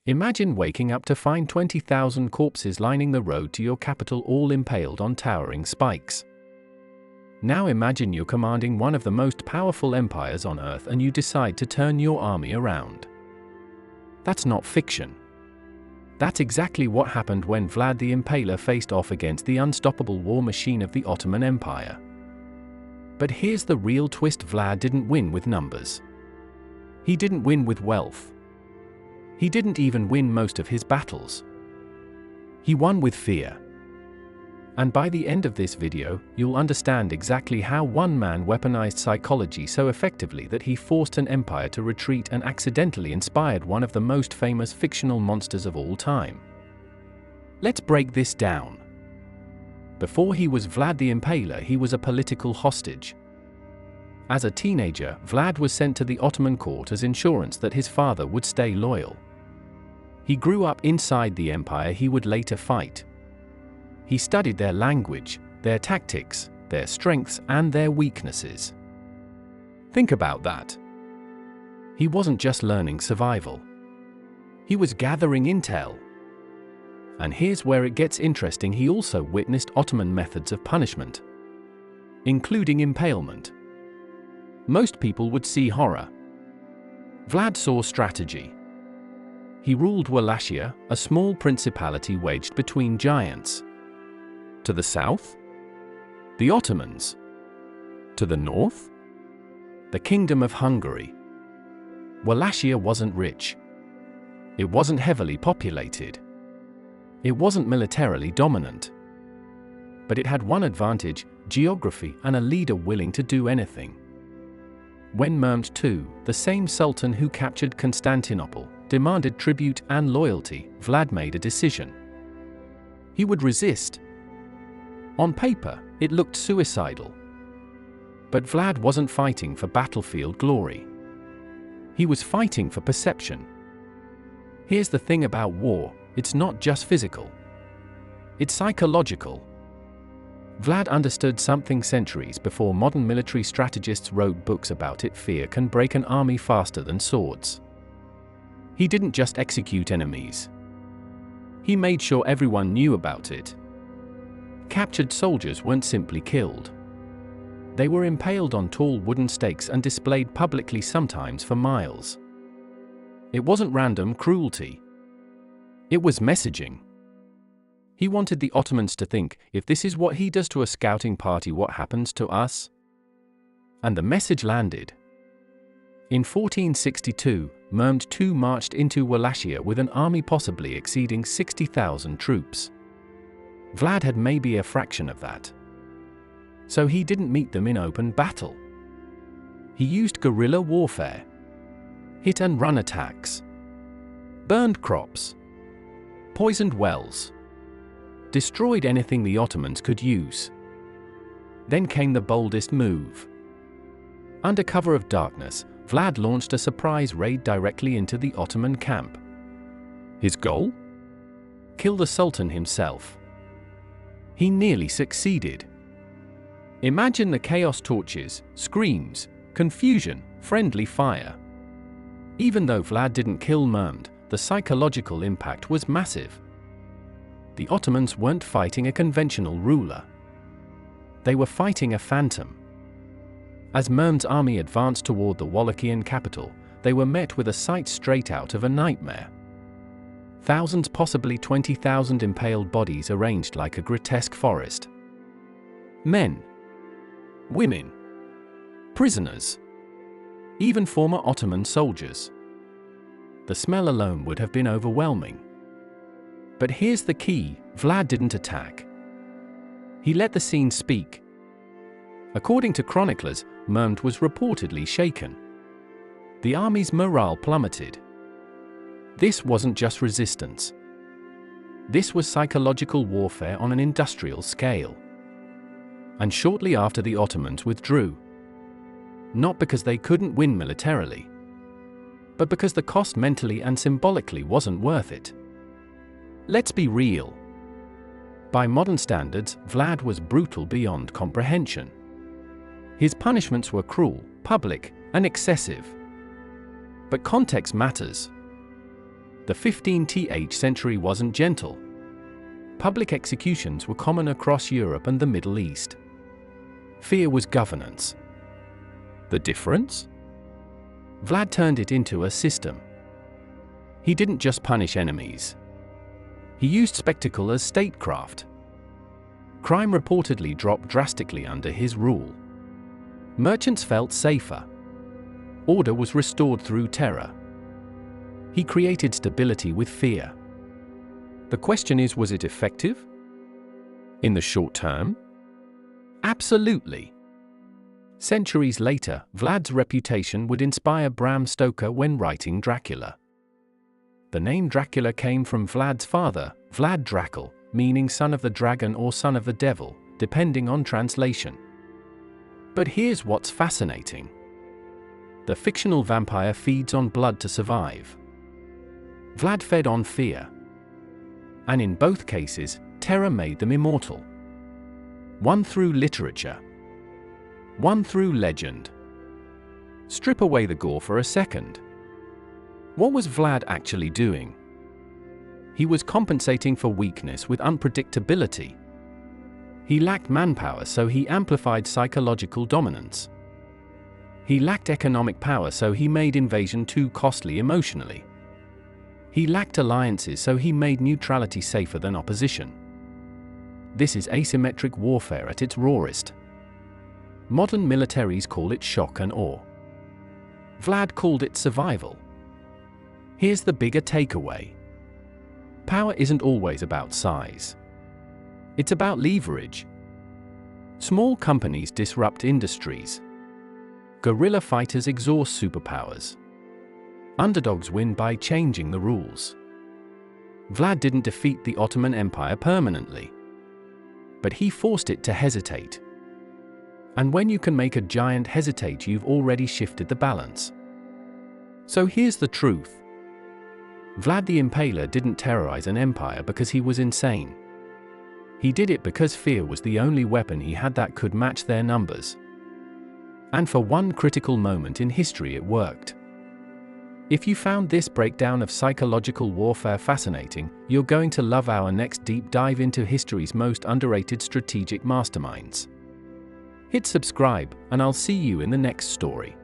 Imagine waking up to find 20,000 corpses lining the road to your capital, all impaled on towering spikes. Now imagine you're commanding one of the most powerful empires on Earth and you decide to turn your army around. That's not fiction. That's exactly what happened when Vlad the Impaler faced off against the unstoppable war machine of the Ottoman Empire. But here's the real twist: Vlad didn't win with numbers. He didn't win with wealth. He didn't even win most of his battles. He won with fear. And by the end of this video, you'll understand exactly how one man weaponized psychology so effectively that he forced an empire to retreat and accidentally inspired one of the most famous fictional monsters of all time. Let's break this down. Before he was Vlad the Impaler, he was a political hostage. As a teenager, Vlad was sent to the Ottoman court as insurance that his father would stay loyal. He grew up inside the empire he would later fight. He studied their language, their tactics, their strengths, and their weaknesses. Think about that. He wasn't just learning survival. He was gathering intel. And here's where it gets interesting: he also witnessed Ottoman methods of punishment, including impalement. Most people would see horror. Vlad saw strategy. He ruled Wallachia, a small principality wedged between giants. To the south, the Ottomans. To the north, the Kingdom of Hungary. Wallachia wasn't rich. It wasn't heavily populated. It wasn't militarily dominant. But it had one advantage: geography and a leader willing to do anything. When Mehmed II, the same sultan who captured Constantinople, demanded tribute and loyalty, Vlad made a decision. He would resist. On paper, it looked suicidal. But Vlad wasn't fighting for battlefield glory. He was fighting for perception. Here's the thing about war: it's not just physical. It's psychological. Vlad understood something centuries before modern military strategists wrote books about it: fear can break an army faster than swords. He didn't just execute enemies. He made sure everyone knew about it. Captured soldiers weren't simply killed. They were impaled on tall wooden stakes and displayed publicly, sometimes for miles. It wasn't random cruelty. It was messaging. He wanted the Ottomans to think, if this is what he does to a scouting party, what happens to us? And the message landed. In 1462, Mehmed II marched into Wallachia with an army possibly exceeding 60,000 troops. Vlad had maybe a fraction of that. So he didn't meet them in open battle. He used guerrilla warfare. Hit-and-run attacks. Burned crops. Poisoned wells. Destroyed anything the Ottomans could use. Then came the boldest move. Under cover of darkness, Vlad launched a surprise raid directly into the Ottoman camp. His goal? Kill the Sultan himself. He nearly succeeded. Imagine the chaos: torches, screams, confusion, friendly fire. Even though Vlad didn't kill Mehmed, the psychological impact was massive. The Ottomans weren't fighting a conventional ruler. They were fighting a phantom. As Mehmed's army advanced toward the Wallachian capital, they were met with a sight straight out of a nightmare. Thousands, possibly 20,000 impaled bodies arranged like a grotesque forest. Men, women, prisoners, even former Ottoman soldiers. The smell alone would have been overwhelming. But here's the key: Vlad didn't attack. He let the scene speak. According to chroniclers, Mehmed was reportedly shaken. The army's morale plummeted. This wasn't just resistance. This was psychological warfare on an industrial scale. And shortly after, the Ottomans withdrew. Not because they couldn't win militarily, but because the cost mentally and symbolically wasn't worth it. Let's be real. By modern standards, Vlad was brutal beyond comprehension. His punishments were cruel, public, and excessive. But context matters. The 15th century wasn't gentle. Public executions were common across Europe and the Middle East. Fear was governance. The difference? Vlad turned it into a system. He didn't just punish enemies. He used spectacle as statecraft. Crime reportedly dropped drastically under his rule. Merchants felt safer. Order was restored through terror. He created stability with fear. The question is, was it effective? In the short term? Absolutely. Centuries later, Vlad's reputation would inspire Bram Stoker when writing Dracula. The name Dracula came from Vlad's father, Vlad Dracul, meaning son of the dragon or son of the devil, depending on translation. But here's what's fascinating. The fictional vampire feeds on blood to survive. Vlad fed on fear. And in both cases, terror made them immortal. One through literature. One through legend. Strip away the gore for a second. What was Vlad actually doing? He was compensating for weakness with unpredictability. He lacked manpower, so he amplified psychological dominance. He lacked economic power, so he made invasion too costly emotionally. He lacked alliances, so he made neutrality safer than opposition. This is asymmetric warfare at its rawest. Modern militaries call it shock and awe. Vlad called it survival. Here's the bigger takeaway. Power isn't always about size. It's about leverage. Small companies disrupt industries. Guerrilla fighters exhaust superpowers. Underdogs win by changing the rules. Vlad didn't defeat the Ottoman Empire permanently, but he forced it to hesitate. And when you can make a giant hesitate, you've already shifted the balance. So here's the truth. Vlad the Impaler didn't terrorize an empire because he was insane. He did it because fear was the only weapon he had that could match their numbers. And for one critical moment in history, it worked. If you found this breakdown of psychological warfare fascinating, you're going to love our next deep dive into history's most underrated strategic masterminds. Hit subscribe, and I'll see you in the next story.